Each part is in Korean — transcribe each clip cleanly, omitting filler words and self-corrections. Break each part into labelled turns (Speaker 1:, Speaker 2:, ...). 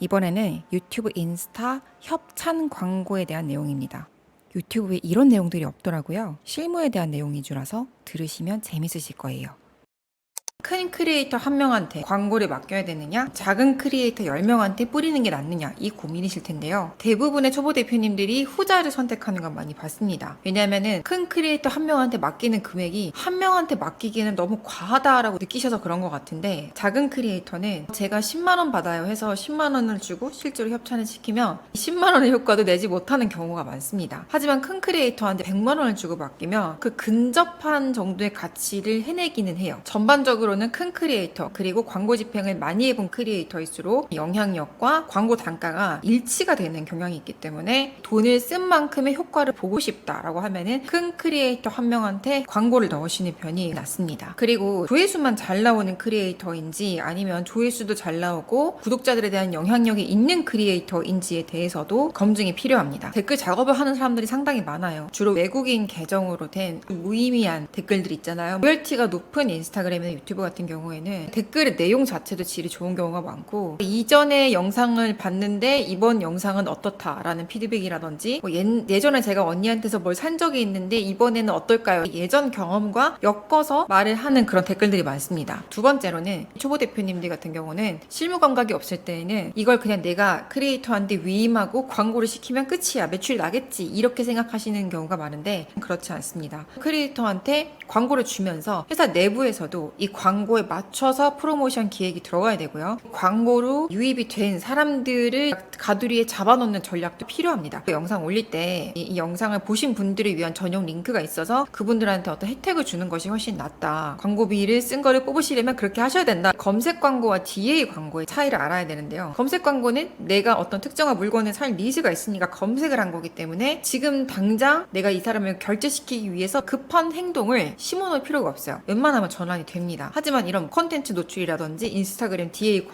Speaker 1: 이번에는 유튜브 인스타 협찬 광고에 대한 내용입니다. 유튜브에 이런 내용들이 없더라고요. 실무에 대한 내용인 줄라서 들으시면 재밌으실 거예요. 큰 크리에이터 한 명한테 광고를 맡겨야 되느냐, 작은 크리에이터 10명한테 뿌리는 게 낫느냐, 이 고민이실 텐데요. 대부분의 초보 대표님들이 후자를 선택하는 건 많이 봤습니다. 왜냐하면은 큰 크리에이터 한 명한테 맡기는 금액이 한 명한테 맡기기에는 너무 과하다라고 느끼셔서 그런 것 같은데, 작은 크리에이터는 제가 10만원 받아요 해서 10만원을 주고 실제로 협찬을 시키면 10만원의 효과도 내지 못하는 경우가 많습니다. 하지만 큰 크리에이터한테 100만원을 주고 맡기면 그 근접한 정도의 가치를 해내기는 해요. 전반적으로는 큰 크리에이터 그리고 광고 집행을 많이 해본 크리에이터일수록 영향력과 광고 단가가 일치가 되는 경향이 있기 때문에 돈을 쓴 만큼의 효과를 보고 싶다라고 하면은 큰 크리에이터 한 명한테 광고를 넣으시는 편이 낫습니다. 그리고 조회수만 잘 나오는 크리에이터인지 아니면 조회수도 잘 나오고 구독자들에 대한 영향력이 있는 크리에이터인지에 대해서도 검증이 필요합니다. 댓글 작업을 하는 사람들이 상당히 많아요. 주로 외국인 계정으로 된 무의미한 댓글들 있잖아요. 로열티가 높은 인스타그램이나 유튜브 같은 경우에는 댓글의 내용 자체도 질이 좋은 경우가 많고, 이전에 영상을 봤는데 이번 영상은 어떻다라는 피드백이라든지, 예전에 제가 언니한테서 뭘 산 적이 있는데 이번에는 어떨까요? 예전 경험과 엮어서 말을 하는 그런 댓글들이 많습니다. 두 번째로는 초보 대표님들 같은 경우는 실무 감각이 없을 때에는 이걸 그냥 내가 크리에이터한테 위임하고 광고를 시키면 끝이야, 매출 나겠지, 이렇게 생각하시는 경우가 많은데 그렇지 않습니다. 크리에이터한테 광고를 주면서 회사 내부에서도 이 광고에 맞춰서 프로모션 기획이 들어가야 되고요. 광고로 유입이 된 사람들을 가두리에 잡아놓는 전략도 필요합니다. 그 영상 올릴 때 이 영상을 보신 분들을 위한 전용 링크가 있어서 그분들한테 어떤 혜택을 주는 것이 훨씬 낫다. 광고비를 쓴 거를 뽑으시려면 그렇게 하셔야 된다. 검색 광고와 DA 광고의 차이를 알아야 되는데요. 검색 광고는 내가 어떤 특정한 물건을 살 니즈가 있으니까 검색을 한 거기 때문에 지금 당장 내가 이 사람을 결제시키기 위해서 급한 행동을 심어놓을 필요가 없어요. 웬만하면 전환이 됩니다. 하지만 이런 콘텐츠 노출이라든지 인스타그램 DA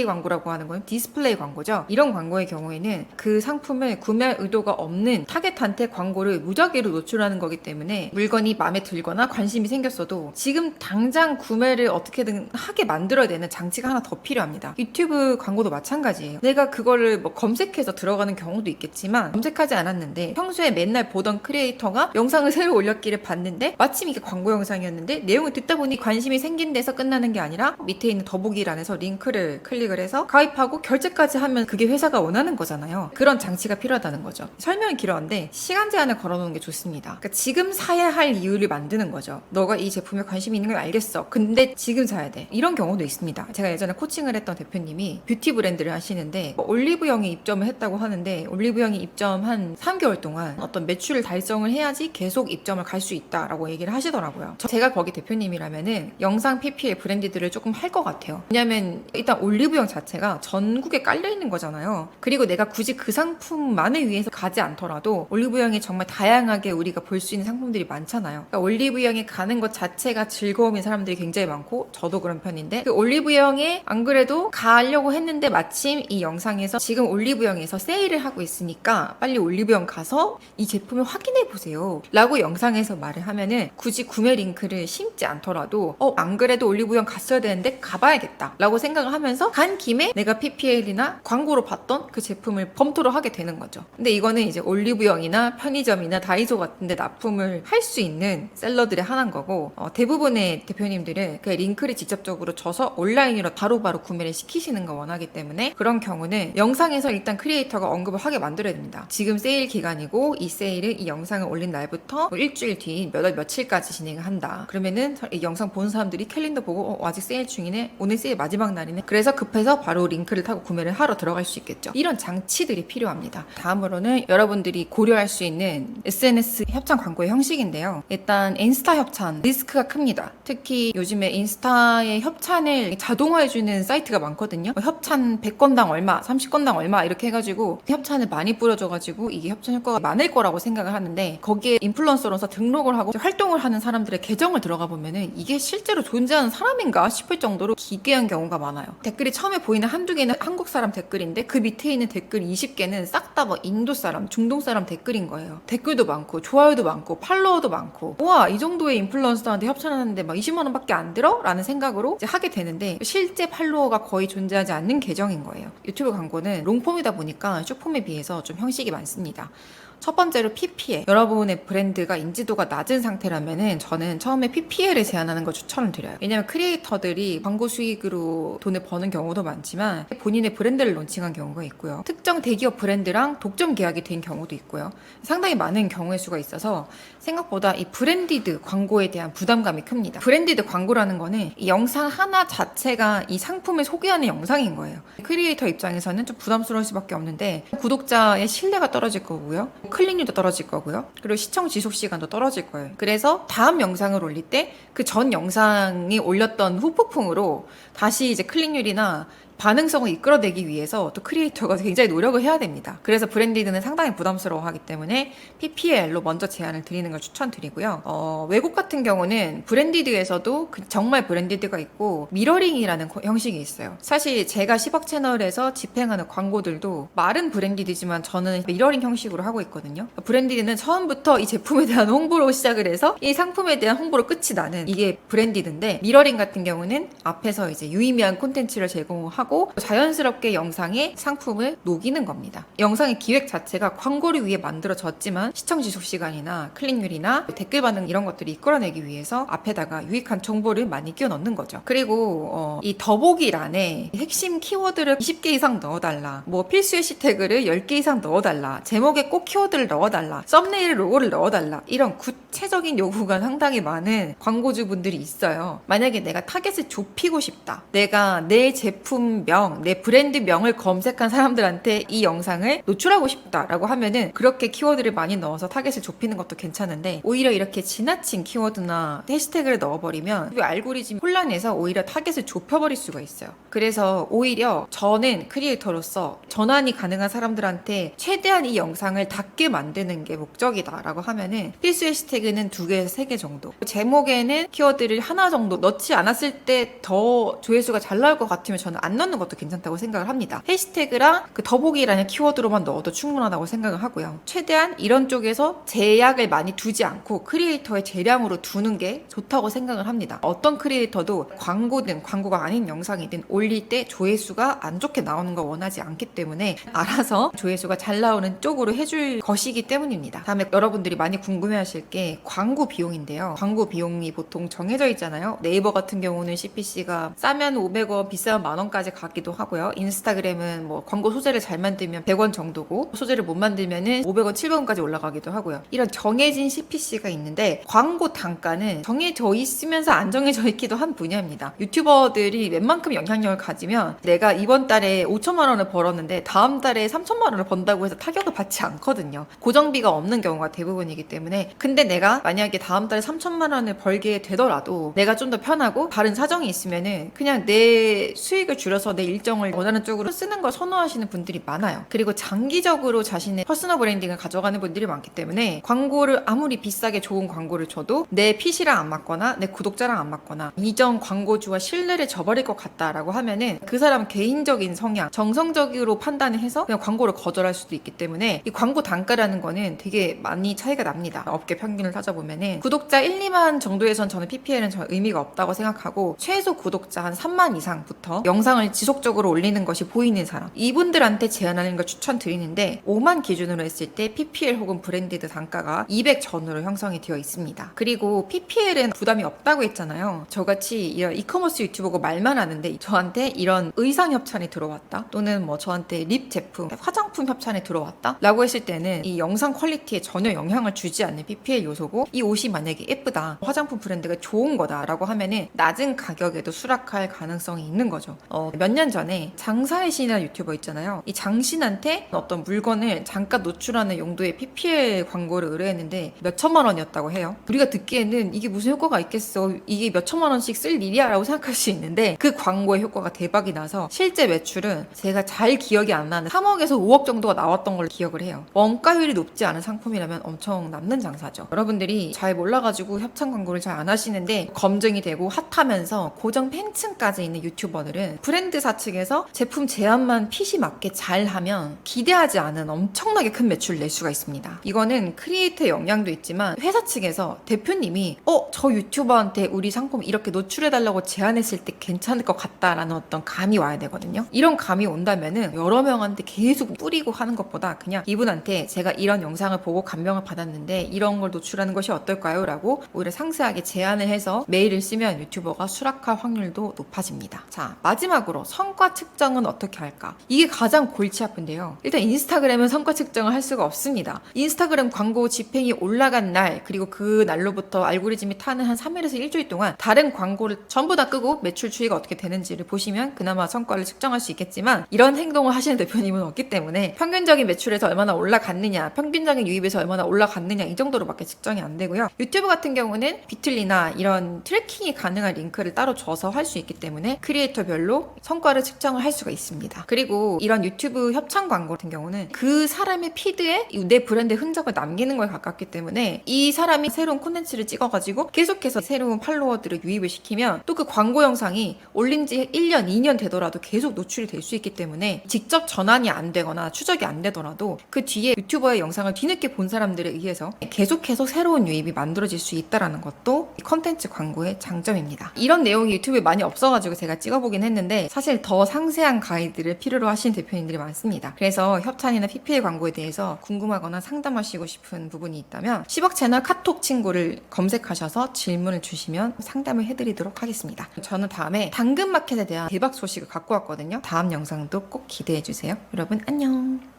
Speaker 1: 광고라고 하는 건 디스플레이 광고죠. 이런 광고의 경우에는 그 상품을 구매할 의도가 없는 타겟한테 광고를 무작위로 노출하는 거기 때문에 물건이 마음에 들거나 관심이 생겼어도 지금 당장 구매를 어떻게든 하게 만들어야 되는 장치가 하나 더 필요합니다. 유튜브 광고도 마찬가지예요. 내가 그거를 검색해서 들어가는 경우도 있겠지만 검색하지 않았는데 평소에 맨날 보던 크리에이터가 영상을 새로 올렸기를 봤는데 마침 이게 광고 영상이었는데 내용을 듣다 보니 관심이 생긴 데서 끝나는 게 아니라 밑에 있는 더보기란에서 링크를 클릭을 해서 가입하고 결제까지 하면 그게 회사가 원하는 거잖아요. 그런 장치가 필요하다는 거죠. 설명이 길었는데 시간 제한을 걸어놓는 게 좋습니다. 그러니까 지금 사야 할 이유를 만드는 거죠. 너가 이 제품에 관심이 있는 걸 알겠어. 근데 지금 사야 돼. 이런 경우도 있습니다. 제가 예전에 코칭을 했던 대표님이 뷰티 브랜드를 하시는데 올리브영에 입점을 했다고 하는데 올리브영에 입점 한 3개월 동안 어떤 매출을 달성을 해야지 계속 입점을 갈 수 있다라고 얘기를 하시더라고요. 제가 거기 대표님이라면은 영상 PPL 브랜드들을 조금 할 것 같아요. 왜냐면 일단 올리브영 자체가 전국에 깔려 있는 거잖아요. 그리고 내가 굳이 그 상품만을 위해서 가지 않더라도 올리브영에 정말 다양하게 우리가 볼 수 있는 상품들이 많잖아요. 그러니까 올리브영에 가는 것 자체가 즐거움인 사람들이 굉장히 많고 저도 그런 편인데 그 올리브영에 안 그래도 가려고 했는데 마침 이 영상에서 지금 올리브영에서 세일을 하고 있으니까 빨리 올리브영 가서 이 제품을 확인해 보세요 라고 영상에서 말을 하면은 굳이 구매 링크를 심지 않더라도 안 그래도 올리브영 갔어야 되는데 가봐야겠다 라고 생각을 하면서 간 김에 내가 PPL이나 광고로 봤던 그 제품을 검토를 하게 되는 거죠. 근데 이거는 이제 올리브영이나 편의점이나 다이소 같은 데 납품을 할 수 있는 셀러들의 하나인 거고, 대부분의 대표님들은 그 링크를 직접적으로 줘서 온라인으로 바로바로 구매를 시키시는 거 원하기 때문에 그런 경우는 영상에서 일단 크리에이터가 언급을 하게 만들어야 됩니다. 지금 세일 기간이고 이 세일은 이 영상을 올린 날부터 일주일 뒤 몇 월 며칠까지 진행을 한다. 그러면은 이 영상 본 사람들이 캘린더 보고 아직 세일 중이네, 오늘 세일 마지막 날이네, 그래서 급해서 바로 링크를 타고 구매를 하러 들어갈 수 있겠죠. 이런 장치들이 필요합니다. 다음으로는 여러분들이 고려할 수 있는 SNS 협찬 광고의 형식인데요. 일단 인스타 협찬 리스크가 큽니다. 특히 요즘에 인스타의 협찬을 자동화해주는 사이트가 많거든요. 협찬 100건당 얼마, 30건당 얼마 이렇게 해가지고 협찬을 많이 뿌려줘가지고 이게 협찬 효과가 많을 거라고 생각을 하는데 거기에 인플루언서로서 등록을 하고 활동을 하는 사람들의 계정을 들어가 보면은 이게 실제로 조회수 존재하는 사람인가 싶을 정도로 기괴한 경우가 많아요. 댓글이 처음에 보이는 한두 개는 한국 사람 댓글인데 그 밑에 있는 댓글 20개는 싹 다 뭐 인도 사람, 중동 사람 댓글인 거예요. 댓글도 많고 좋아요도 많고 팔로워도 많고, 우와, 이 정도의 인플루언서한테 협찬하는데 막 20만 원밖에 안 들어? 라는 생각으로 이제 하게 되는데, 실제 팔로워가 거의 존재하지 않는 계정인 거예요. 유튜브 광고는 롱폼이다 보니까 숏폼에 비해서 좀 형식이 많습니다. 첫 번째로 PPL. 여러분의 브랜드가 인지도가 낮은 상태라면은 저는 처음에 PPL을 제안하는 걸 추천을 드려요. 왜냐면 크리에이터들이 광고 수익으로 돈을 버는 경우도 많지만 본인의 브랜드를 론칭한 경우가 있고요. 특정 대기업 브랜드랑 독점 계약이 된 경우도 있고요. 상당히 많은 경우의 수가 있어서 생각보다 이 브랜디드 광고에 대한 부담감이 큽니다. 브랜디드 광고라는 거는 이 영상 하나 자체가 이 상품을 소개하는 영상인 거예요. 크리에이터 입장에서는 좀 부담스러울 수밖에 없는데, 구독자의 신뢰가 떨어질 거고요. 클릭률도 떨어질 거고요. 그리고 시청 지속 시간도 떨어질 거예요. 그래서 다음 영상을 올릴 때 그 전 영상이 올렸던 후폭풍으로 다시 이제 클릭률이나 반응성을 이끌어내기 위해서 또 크리에이터가 굉장히 노력을 해야 됩니다. 그래서 브랜디드는 상당히 부담스러워하기 때문에 PPL로 먼저 제안을 드리는 걸 추천드리고요. 외국 같은 경우는 브랜디드에서도 정말 브랜디드가 있고 미러링이라는 형식이 있어요. 사실 제가 10억 채널에서 집행하는 광고들도 말은 브랜디드지만 저는 미러링 형식으로 하고 있거든요. 브랜디드는 처음부터 이 제품에 대한 홍보로 시작을 해서 이 상품에 대한 홍보로 끝이 나는 이게 브랜디드인데, 미러링 같은 경우는 앞에서 이제 유의미한 콘텐츠를 제공하고 자연스럽게 영상에 상품을 녹이는 겁니다. 영상의 기획 자체가 광고를 위해 만들어졌지만 시청 지속 시간이나 클릭률이나 댓글 반응 이런 것들을 이끌어내기 위해서 앞에다가 유익한 정보를 많이 끼워 넣는 거죠. 그리고 이 더보기란에 핵심 키워드를 20개 이상 넣어달라, 뭐 필수 해시태그를 10개 이상 넣어달라, 제목에 꼭 키워드를 넣어달라, 썸네일 로고를 넣어달라, 이런 구체적인 요구가 상당히 많은 광고주분들이 있어요. 만약에 내가 타겟을 좁히고 싶다, 내가 내 제품 명, 내 브랜드 명을 검색한 사람들한테 이 영상을 노출하고 싶다라고 하면은 그렇게 키워드를 많이 넣어서 타겟을 좁히는 것도 괜찮은데, 오히려 이렇게 지나친 키워드나 해시태그를 넣어버리면 그 알고리즘이 혼란해서 오히려 타겟을 좁혀버릴 수가 있어요. 그래서 오히려 저는 크리에이터로서 전환이 가능한 사람들한테 최대한 이 영상을 닿게 만드는 게 목적이다라고 하면은 필수 해시태그는 2개에서 3개 정도, 제목에는 키워드를 하나 정도 넣지 않았을 때 더 조회수가 잘 나올 것 같으면 저는 안 넣는 것도 괜찮다고 생각을 합니다. 해시태그랑 그 더보기라는 키워드로만 넣어도 충분하다고 생각을 하고요. 최대한 이런 쪽에서 제약을 많이 두지 않고 크리에이터의 재량으로 두는 게 좋다고 생각을 합니다. 어떤 크리에이터도 광고든 광고가 아닌 영상이든 올릴 때 조회수가 안 좋게 나오는 걸 원하지 않기 때문에 알아서 조회수가 잘 나오는 쪽으로 해줄 것이기 때문입니다. 다음에 여러분들이 많이 궁금해하실 게 광고 비용인데요. 광고 비용이 보통 정해져 있잖아요. 네이버 같은 경우는 CPC가 싸면 500원, 비싸면 만원까지 가기도 하고요. 인스타그램은 뭐 광고 소재를 잘 만들면 100원 정도고, 소재를 못 만들면은 500원, 700원까지 올라가기도 하고요. 이런 정해진 CPC가 있는데, 광고 단가는 정해져 있으면서 안 정해져 있기도 한 분야입니다. 유튜버들이 웬만큼 영향력을 가지면 내가 이번 달에 5천만 원을 벌었는데 다음 달에 3천만 원을 번다고 해서 타격을 받지 않거든요. 고정비가 없는 경우가 대부분이기 때문에. 근데 내가 만약에 다음 달에 3천만 원을 벌게 되더라도 내가 좀 더 편하고 다른 사정이 있으면은 그냥 내 수익을 줄여서 내 일정을 원하는 쪽으로 쓰는 걸 선호하시는 분들이 많아요. 그리고 장기적으로 자신의 퍼스널 브랜딩을 가져가는 분들이 많기 때문에 광고를 아무리 비싸게 좋은 광고를 줘도 내 핏이랑 안 맞거나 내 구독자랑 안 맞거나 이전 광고주와 신뢰를 저버릴 것 같다라고 하면은 그 사람 개인적인 성향, 정성적으로 판단을 해서 그냥 광고를 거절할 수도 있기 때문에 이 광고 단가라는 거는 되게 많이 차이가 납니다. 업계 평균을 따져보면은 구독자 1, 2만 정도에선 저는 PPL은 전 의미가 없다고 생각하고, 최소 구독자 한 3만 이상부터 영상을 지속적으로 올리는 것이 보이는 사람, 이분들한테 제안하는 걸 추천드리는데, 5만 기준으로 했을 때 PPL 혹은 브랜디드 단가가 200 전후로 형성이 되어 있습니다. 그리고 PPL은 부담이 없다고 했잖아요. 저같이 이런 이커머스 유튜버가 말만 하는데 저한테 이런 의상 협찬이 들어왔다, 또는 뭐 저한테 립 제품, 화장품 협찬이 들어왔다 라고 했을 때는 이 영상 퀄리티에 전혀 영향을 주지 않는 PPL 요소고, 이 옷이 만약에 예쁘다, 화장품 브랜드가 좋은 거다 라고 하면은 낮은 가격에도 수락할 가능성이 있는 거죠. 몇 년 전에 장사의 신이라는 유튜버 있잖아요. 이 장신한테 어떤 물건을 잠깐 노출하는 용도의 PPL 광고를 의뢰했는데 몇 천만 원이었다고 해요. 우리가 듣기에는 이게 무슨 효과가 있겠어, 이게 몇 천만 원씩 쓸 일이야 라고 생각할 수 있는데 그 광고의 효과가 대박이 나서 실제 매출은 제가 잘 기억이 안 나는 3억에서 5억 정도가 나왔던 걸로 기억을 해요. 원가율이 높지 않은 상품이라면 엄청 남는 장사죠. 여러분들이 잘 몰라가지고 협찬 광고를 잘 안 하시는데 검증이 되고 핫하면서 고정 팬층까지 있는 유튜버들은 브랜드사 측에서 제품 제안만 핏이 맞게 잘 하면 기대하지 않은 엄청나게 큰 매출을 낼 수가 있습니다. 이거는 크리에이터의 역량도 있지만 회사 측에서 대표님이 저 유튜버한테 우리 상품 이렇게 노출해달라고 제안했을 때 괜찮을 것 같다라는 어떤 감이 와야 되거든요. 이런 감이 온다면은 여러 명한테 계속 뿌리고 하는 것보다 그냥 이분한테 제가 이런 영상을 보고 감명을 받았는데 이런 걸 노출하는 것이 어떨까요? 라고 오히려 상세하게 제안을 해서 메일을 쓰면 유튜버가 수락할 확률도 높아집니다. 자, 마지막으로 성과 측정은 어떻게 할까? 이게 가장 골치 아픈데요. 일단 인스타그램은 성과 측정을 할 수가 없습니다. 인스타그램 광고 집행이 올라간 날, 그리고 그 날로부터 알고리즘이 타는 한 3일에서 일주일 동안 다른 광고를 전부 다 끄고 매출 추이가 어떻게 되는지를 보시면 그나마 성과를 측정할 수 있겠지만 이런 행동을 하시는 대표님은 없기 때문에 평균적인 매출에서 얼마나 올라갔느냐, 평균적인 유입에서 얼마나 올라갔느냐 이 정도로밖에 측정이 안 되고요. 유튜브 같은 경우는 비틀리나 이런 트래킹이 가능한 링크를 따로 줘서 할 수 있기 때문에 크리에이터별로 성과를 측정을 할 수가 있습니다. 그리고 이런 유튜브 협찬 광고 같은 경우는 그 사람의 피드에 내 브랜드의 흔적을 남기는 거에 가깝기 때문에 이 사람이 새로운 콘텐츠를 찍어가지고 계속해서 새로운 팔로워들을 유입을 시키면 또 그 광고 영상이 올린 지 1년, 2년 되더라도 계속 노출이 될 수 있기 때문에 직접 전환이 안 되거나 추적이 안 되더라도 그 뒤에 유튜버의 영상을 뒤늦게 본 사람들에 의해서 계속해서 새로운 유입이 만들어질 수 있다는 것도 이 콘텐츠 광고의 장점입니다. 이런 내용이 유튜브에 많이 없어가지고 제가 찍어보긴 했는데 사실 더 상세한 가이드를 필요로 하시는 대표님들이 많습니다. 그래서 협찬이나 PPL 광고에 대해서 궁금하거나 상담하시고 싶은 부분이 있다면 10억 채널 카톡 친구를 검색하셔서 질문을 주시면 상담을 해드리도록 하겠습니다. 저는 다음에 당근마켓에 대한 대박 소식을 갖고 왔거든요. 다음 영상도 꼭 기대해주세요. 여러분 안녕.